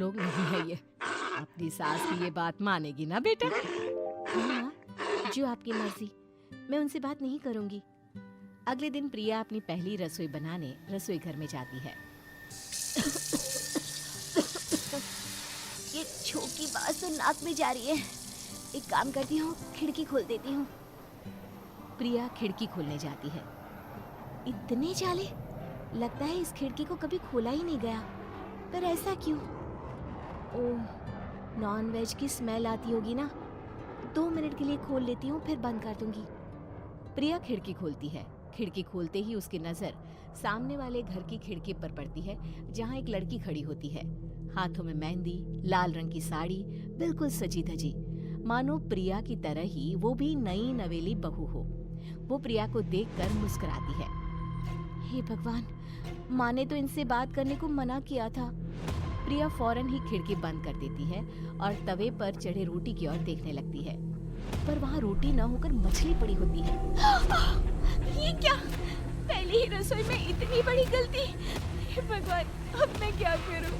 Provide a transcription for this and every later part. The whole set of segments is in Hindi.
लोग नहीं है ये। अपनी सास की ये बात मानेगी ना बेटा? हाँ माँ, जो आपकी मर्जी, मैं उनसे बात नहीं करूंगी। अगले दिन प्रिया अपनी पहली रसोई बनाने रसोई घर में जाती है। ये छोटी बात तो नाक में जा रही है। एक काम करती हूँ, खिड़की खोल देती हूँ। प्रिया खिड़की खोलने जाती है। इतने जाले, लगता है इस खिड़की को कभी खोला ही नहीं गया। पर ऐसा क्यों? ओह, नॉन वेज की स्मेल आती होगी ना। 2 मिनट के लिए खोल लेती हूँ, फिर बंद कर दूंगी। प्रिया खिड़की खोलती है। खिड़की खोलते ही उसकी नजर सामने वाले घर की खिड़की पर पड़ती है, जहाँ एक लड़की खड़ी होती है। हाथों में मेहंदी, लाल रंग की साड़ी, बिल्कुल सजी धजी, मानो प्रिया की तरह ही वो भी नई नवेली बहू हो। वो प्रिया को देखकर मुस्कुराती है। हे भगवान, माँ ने तो इनसे बात करने को मना किया था। प्रिया फौरन ही खिड़की बंद कर देती है और तवे पर चढ़े रोटी की ओर देखने लगती है, पर वहाँ रोटी न होकर मछली पड़ी होती है। ये क्या? पहले ही रसोई में इतनी बड़ी गलती। हे भगवान, अब मैं क्या करूं?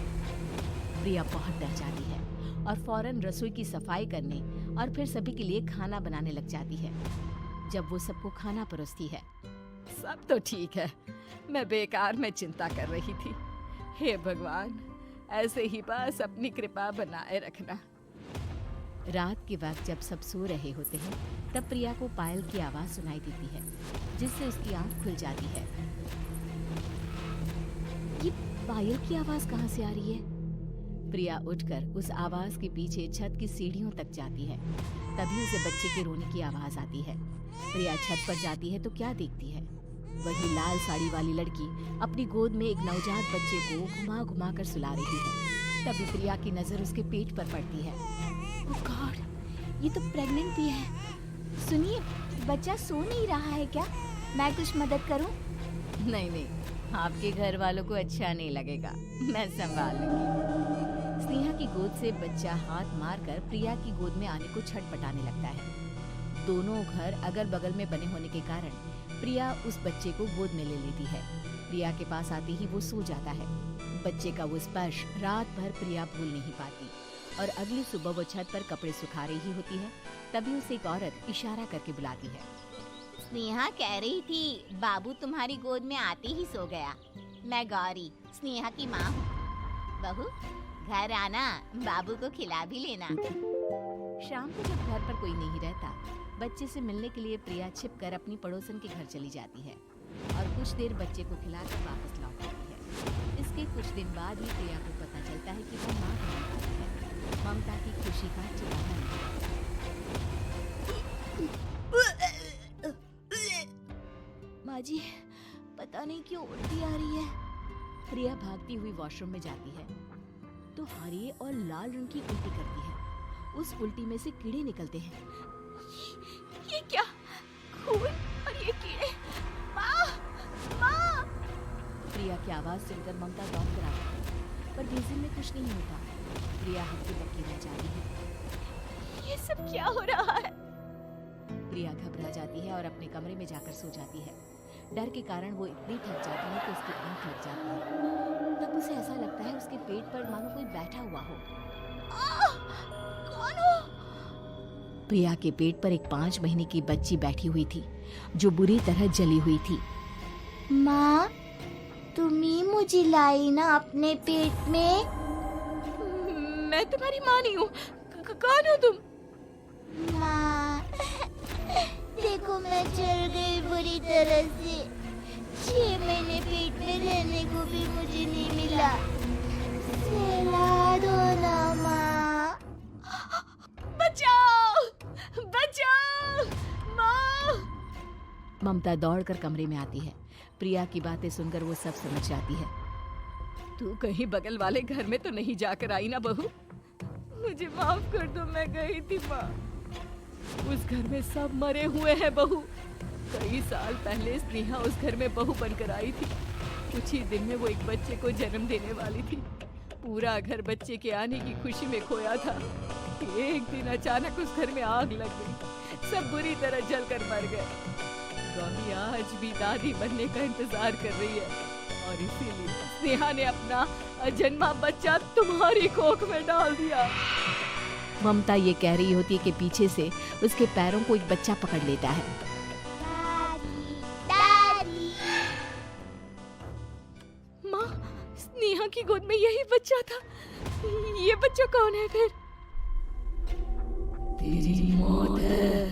प्रिया बहुत डर जाती है और फौरन रसोई की सफाई करने और फिर सभी के लिए खाना बनाने लग जाती है। जब वो सबको खाना परोसती है, सब तो ठीक है, मैं बेकार में चिंता कर रही थी। हे भगवान, ऐसे ही बस अपनी कृपा बनाए रखना। रात के वक्त जब सब सो रहे होते हैं, तब प्रिया को पायल की आवाज सुनाई देती है, जिससे उसकी आंख खुल जाती है। ये पायल की आवाज कहाँ से आ रही है? प्रिया उठकर उस आवाज के पीछे छत की सीढ़ियों तक जाती है। तभी उसे बच्चे के रोने की आवाज आती है। प्रिया छत पर जाती है तो क्या देखती है? वही लाल साड़ी वाली लड़की अपनी गोद में एक नवजात बच्चे को घुमा घुमा कर सुला रही है। तभी प्रिया की नजर उसके पेट पर पड़ती है। ओह गॉड, ये तो प्रेग्नेंट भी है। सुनिए, बच्चा सो नहीं रहा है क्या? मैं कुछ मदद करूं? नहीं नहीं, आपके घर वालों को अच्छा नहीं लगेगा, मैं संभाल लूंगी। स्नेहा की गोद से बच्चा हाथ मारकर प्रिया की गोद में आने को छटपटाने लगता है। दोनों घर अगल बगल में बने होने के कारण प्रिया उस बच्चे को गोद में ले लेती है। प्रिया के पास आते ही वो सो जाता है। बच्चे का वो स्पर्श रात भर प्रिया भूल नहीं पाती और अगली सुबह वो छत पर कपड़े सुखा रही होती है। तभी उसे एक औरत इशारा करके बुलाती है। स्नेहा कह रही थी बाबू तुम्हारी गोद में आते ही सो गया। मैं गौरी, स्नेहा की माँ हूँ। बहू, घर आना, बाबू को खिला भी लेना। शाम को जब घर पर कोई नहीं रहता, बच्चे से मिलने के लिए प्रिया छिपकर अपनी पड़ोसन के घर चली जाती है और कुछ देर बच्चे को खिलाकर वापस लौट आती है। इसके कुछ दिन बाद ही प्रिया को पता चलता है कि वो माँ बनने वाली है। ममता की खुशी का ठिकाना नहीं। माँ जी, पता नहीं क्यों उल्टी आ रही है। प्रिया भागती हुई वॉशरूम में जाती है तो हरे और लाल रंग की उल्टी करती है। उस उल्टी में से कीड़े निकलते हैं। ये क्या? खून और ये कीड़े! माँ! माँ! प्रिया की आवाज सुनकर ममता दौड़ कर आती है, पर बेसिन में कुछ नहीं होता। प्रिया हक्की बक्की रह जाती है। ये सब क्या हो रहा है? प्रिया घबरा जाती है और अपने कमरे में जाकर सो जाती है। डर के कारण वो इतनी थक जाती है कि उसकी आंख लग जाती है। तब उसे ऐसा लगता है उसके पेट पर मानो कोई बैठा हुआ हो। कौन हो? प्रिया के पेट पर एक 5 महीने की बच्ची बैठी हुई थी, जो बुरी तरह जली हुई थी। माँ, तुम ही मुझे लाई ना अपने पेट में? मैं तुम्हारी माँ नहीं हूँ। कौन हो तुम? माँ, देखो मैं जल गई बुरी तरह से। 6 महीने पेट में रहने को भी मुझे नहीं मिला। सहला दो ना माँ। बचाओ! बचाओ! माँ! ममता दौड़कर कमरे में आती है। प्रिया की बातें सुनकर वो सब समझ जाती है। तू कहीं बगल वाले घर में तो नहीं जाकर आई ना बहू? मुझे माफ कर दो, मैं गई थी माँ। उस घर में सब मरे हुए हैं बहू। कई साल पहले स्नेहा उस घर में बहू बनकर आई थी। कुछ ही दिन में वो एक बच्चे को जन्म देने वाली थी। पूरा घर बच्चे के आने की खुशी में खोया था। एक दिन अचानक उस घर में आग लग गई। सब बुरी तरह जलकर मर गए। गौरी आज भी दादी बनने का इंतजार कर रही है। और इसीलिए स्नेहा ने अपना जन्मा बच्चा तुम्हारी कोख में डाल दिया। ममता ये कह रही होती है कि पीछे से उसके पैरों को एक बच्चा पकड़ लेता है। दादी, माँ, स्नेहा की गोद में यही बच्चा था। ये बच्चा कौन है फिर? तेरी मौत है।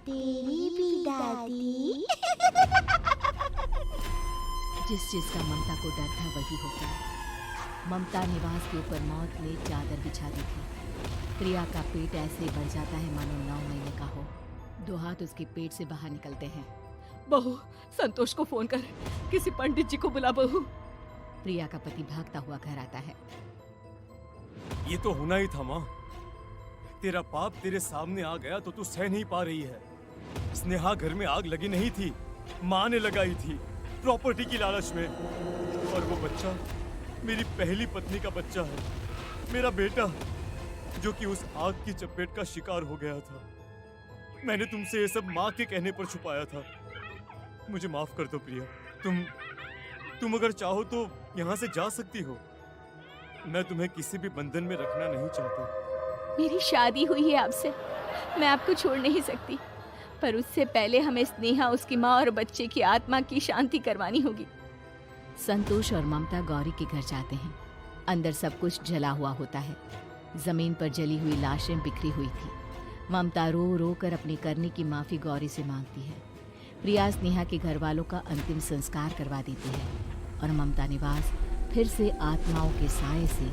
तेरी भी दादी। जिस चीज का ममता को डर था वही हो गया। ममता निवास के ऊपर मौत ने चादर बिछा दी थी। प्रिया का पेट ऐसे बढ़ जाता है मानो 9 महीने का हो। 2 हाथ उसके पेट से बाहर निकलते हैं। बहू, संतोष को फोन कर, किसी पंडित जी को बुला बहू। प्रिया का पति भागता हुआ घर आता है। ये तो होना ही था माँ। तेरा पाप तेरे सामने आ गया तो तू सह नहीं पा रही है। स्नेहा घर में आग लगी नहीं थी, माँ ने लगाई थी, प्रॉपर्टी की लालच में। और वो बच्चा मेरी पहली पत्नी का बच्चा है, मेरा बेटा, जो कि उस आग की चपेट का शिकार हो गया था। मैंने तुमसे ये सब माँ के कहने पर छुपाया था। मुझे माफ कर दो प्रिया। तुम अगर चाहो तो यहाँ से जा सकती हो। मैं तुम्हें किसी भी बंधन में रखना नहीं चाहता। मेरी शादी हुई है आपसे, मैं आपको छोड़ नहीं सकती, पर उससे पहले हमें स्नेहा, उसकी माँ और बच्चे की आत्मा की शांति करवानी होगी। संतोष और ममता गौरी के घर जाते हैं। अंदर सब कुछ जला हुआ होता है। जमीन पर जली हुई लाशें बिखरी हुई थी। ममता रो रो कर अपनी करने की माफी गौरी से मांगती है। प्रिया स्नेहा के घर वालों का अंतिम संस्कार करवा देती है और ममता निवास फिर से आत्माओं के साए से